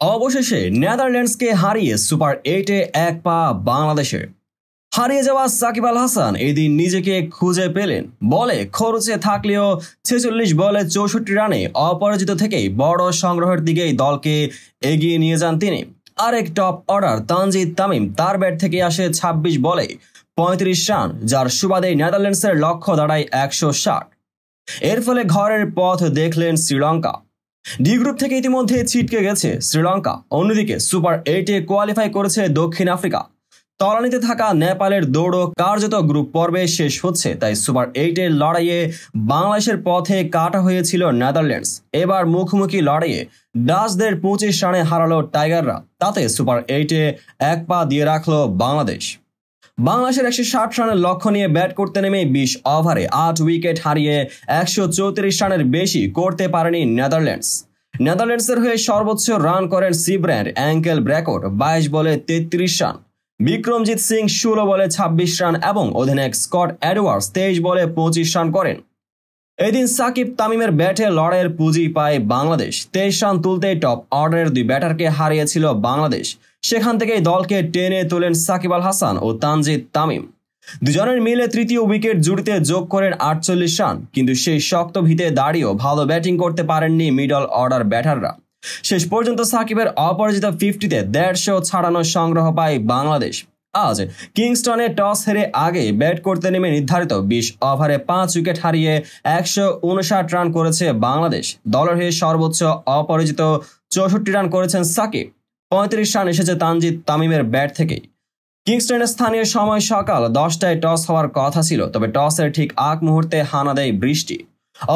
অবশেষে নেদারল্যান্ডসকে হারিয়ে সুপার 8-এ এক পা বাংলাদেশের। হারিয়ে যাওয়া সাকিব আল হাসান এদিন নিজেকে খুঁজে পেলেন। বলে খরচে থাকলেও 46 বলে 64 রানে অপরাজিত থেকেই বড় সংগ্রহের দিকেই দলকে এগিয়ে নিয়ে যান তিনি। আরেক টপ অর্ডার তানজিদ তামিম, তার ব্যাট থেকে আসে 26 বলে 35 রান, যার সুবাদে নেদারল্যান্ডসের লক্ষ্য দাঁড়ায় 160। এর ফলে ঘরের পথ দেখলেন শ্রীলঙ্কা। ডি গ্রুপ থেকে ইতিমধ্যে ছিটকে গেছে শ্রীলঙ্কা। অন্যদিকে সুপার 8-এ কোয়ালিফাই করেছে দক্ষিণ আফ্রিকা। তলানিতে থাকা নেপালের দৌড়ও কার্যত গ্রুপ পর্বে শেষ হচ্ছে। তাই সুপার 8-এর লড়াইয়ে বাংলাদেশের পথে কাটা হয়েছিল নেদারল্যান্ডস। এবার মুখোমুখি লড়াইয়ে ডাচদের 25 রানে হারালো টাইগাররা। তাতে সুপার 8-এ এক পা দিয়ে রাখলো বাংলাদেশ। বাংলাদেশের 160 রানের লক্ষ্য নিয়ে ব্যাট করতে নেমে 20 ওভারে 8 উইকেট হারিয়ে 134 রানের বেশি করতে পারেনি নেদারল্যান্ডস। নেদারল্যান্ডসের হয়ে সর্বোচ্চ রান করেন সিব্র্যান্ড অ্যাঙ্কেল ব্র্যাকট 22 বলে 33 রান, বিক্রমজিৎ সিং 16 বলে 26 রান এবং অধিনায়ক স্কট এডওয়ার্ডস 23 বলে 25 রান করেন। এদিন সাকিব তামিমের ব্যাটে লড়াইয়ের পুঁজি পায় বাংলাদেশ। 23 রান তুলতে টপ অর্ডারের দুই ব্যাটারকে হারিয়েছিল বাংলাদেশ। সেখান থেকেই দলকে টেনে তোলেন সাকিব আল হাসান ও তানজিদ তামিম। দুজনের মিলে তৃতীয় উইকেট জুড়িতে যোগ করেন 48 রান। কিন্তু সেই শক্ত ভিতে দাঁড়িয়েও ভালো ব্যাটিং করতে পারেননি মিডল অর্ডার ব্যাটাররা। শেষ পর্যন্ত সাকিবের অপরাজিত 50-তে 150 ছাড়ানো সংগ্রহ পায় বাংলাদেশ। আজ কিংস্টনে টস হেরে আগে ব্যাট করতে নেমে নির্ধারিত 20 ওভারে 5 উইকেট হারিয়ে 159 রান করেছে বাংলাদেশ। দলের হয়ে সর্বোচ্চ অপরাজিত 64 রান করেছেন সাকিব। 35 রান এসেছে তানজিদ তামিমের ব্যাট থেকেই। কিংস্টনের স্থানীয় সময় সকাল 10টায় টস হওয়ার কথা ছিল, তবে টসের ঠিক আগ মুহূর্তে হানা দেয় বৃষ্টি।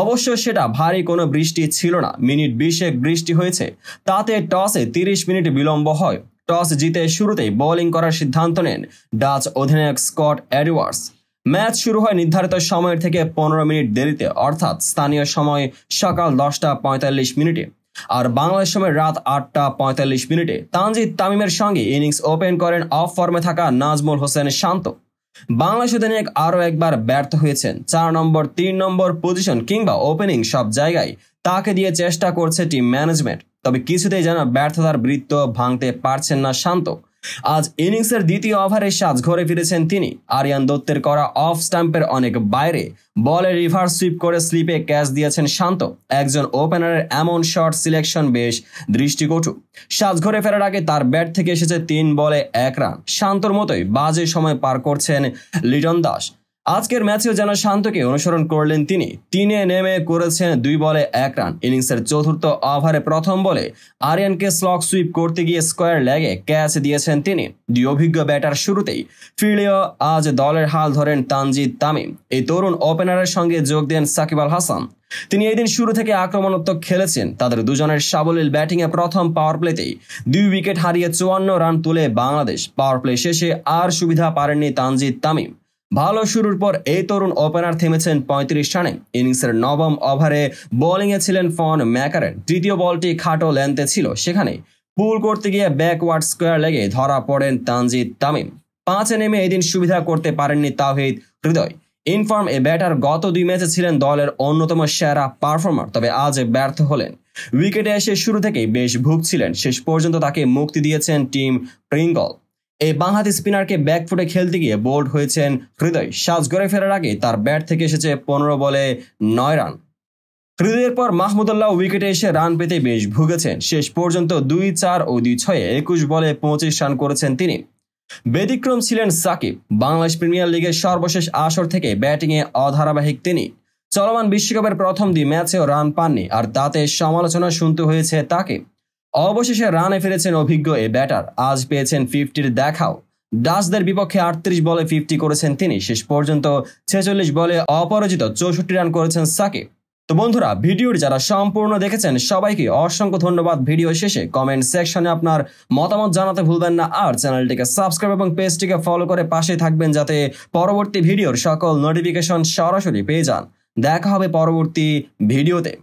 অবশ্য সেটা ভারী কোনো বৃষ্টি ছিল না, মিনিট 20 বৃষ্টি হয়েছে। তাতে টসে 30 মিনিট বিলম্ব হয়। টস জিতে শুরুতেই বোলিং করার সিদ্ধান্ত নেন ডাচ অধিনায়ক স্কট এডওয়ার্ডস। ম্যাচ শুরু হয় নির্ধারিত সময়ের থেকে 15 মিনিট দেরিতে, অর্থাৎ স্থানীয় সময় সকাল 10:45 মিনিটে আর বাংলাদেশ সময় রাত 8:45 মিনিটে। তানজিদ তামিমের সঙ্গে ইনিংস ওপেন করেন অফ ফর্মে থাকা নাজমুল হোসেন শান্ত। বাংলাদেশ অধিনায়ক আরও একবার ব্যর্থ হয়েছেন। 4 নম্বর 3 নম্বর পজিশন কিংবা ওপেনিং সব জায়গায় তাকে দিয়ে চেষ্টা করছে টিম ম্যানেজমেন্ট, তবে কিছুতেই যেন ব্যর্থতার বৃত্ত ভাঙতে পারছেন না শান্ত। আজ ইনিংসের দ্বিতীয় ওভারে সাজঘরে ফিরেছেন তিনি। আরিয়ান দত্তের করা অফ স্টাম্পের অনেক বাইরে বলে রিভার্স সুইপ করে স্লিপে ক্যাচ দিয়েছেন শান্ত। একজন ওপেনারের এমন শট সিলেকশন বেশ দৃষ্টিকটু। সাজঘরে ফেরার আগে তার ব্যাট থেকে এসেছে 3 বলে 1 রান। শান্তর মতোই বাজে সময় পার করছেন লিটন দাস। আজকের ম্যাচেও যেন শান্তকে অনুসরণ করলেন তিনি। 3-এ নেমে করেছেন 2 বলে 1 রান। ইনিংসের চতুর্থ ওভারে প্রথম বলে আরিয়ানকে স্লগ সুইপ করতে গিয়ে স্কোয়ার লেগে ক্যাচ দিয়েছেন তিনি। দুই অভিজ্ঞ ব্যাটার শুরুতেই ফিরলেও আজ দলের হাল ধরেন তানজিদ তামিম। এই তরুণ ওপেনারের সঙ্গে যোগ দেন সাকিব আল হাসান। তিনি এই দিন শুরু থেকে আক্রমণাত্মক খেলেছেন। তাদের দুজনের সাবলীল ব্যাটিংয়ে প্রথম পাওয়ার প্লেতেই 2 উইকেট হারিয়ে 54 রান তুলে বাংলাদেশ। পাওয়ার প্লে শেষে আর সুবিধা পারেননি তানজিদ তামিম। ভালো শুরুর পর এই তরুণ ওপেনার থেমেছেন 35 রানে। ইনিংসের নবম ওভারে বোলিংয়ে ছিলেন ফন ম্যাকারেন। তৃতীয় বলটি খাটো লেন্থে ছিল, সেখানে পুল করতে গিয়ে ব্যাকওয়ার্ড স্কোয়ার লেগে ধরা পড়েন তানজিদ তামিম। 5-এ নেমে এদিন সুবিধা করতে পারেননি তাওহিদ হৃদয়। ইনফর্ম এ ব্যাটার গত 2 ম্যাচে ছিলেন দলের অন্যতম সেরা পারফর্মার, তবে আজ ব্যর্থ হলেন। উইকেটে এসে শুরু থেকেই বেশ ভুগছিলেন। শেষ পর্যন্ত তাকে মুক্তি দিয়েছেন টিম প্রিঙ্গল। এই বাঁহাতি স্পিনারকে ব্যাকফুটে খেলতে গিয়ে বোল্ড হয়েছেন হৃদয়। সাজঘরে ফেরার আগে তার ব্যাট থেকে এসেছে 15 বলে 9 রান। হৃদয়ের পর মাহমুদুল্লাহ উইকেটে এসে রান পেতে বেশ ভুগেছেন। শেষ পর্যন্ত 2-4 ও 2-6-এ 21 বলে 25 রান করেছেন তিনি। ব্যতিক্রম ছিলেন সাকিব। বাংলাদেশ প্রিমিয়ার লিগের সর্বশেষ আসর থেকে ব্যাটিংয়ে অধারাবাহিক তিনি। চলমান বিশ্বকাপের প্রথম 2 ম্যাচেও রান পাননি, আর তাতে সমালোচনা শুনতে হয়েছে তাকে। অবশেষে রানে ফিরেছেন অভিজ্ঞ এ ব্যাটার। আজ পেয়েছেন 50-র দেখাও। ডাচদের বিপক্ষে 38 বলে 50 করেছেন তিনি। শেষ পর্যন্ত 46 বলে অপরাজিত 64 রান করেছেন সাকিব। তো বন্ধুরা, ভিডিওটি যারা সম্পূর্ণ দেখেছেন সবাইকে অসংখ্য ধন্যবাদ। ভিডিও শেষে কমেন্ট সেকশনে আপনার মতামত জানাতে ভুলবেন না, আর চ্যানেলটিকে সাবস্ক্রাইব এবং পেজটিকে ফলো করে পাশে থাকবেন যাতে পরবর্তী ভিডিওর সকল নোটিফিকেশন সরাসরি পেয়ে যান। দেখা হবে পরবর্তী ভিডিওতে।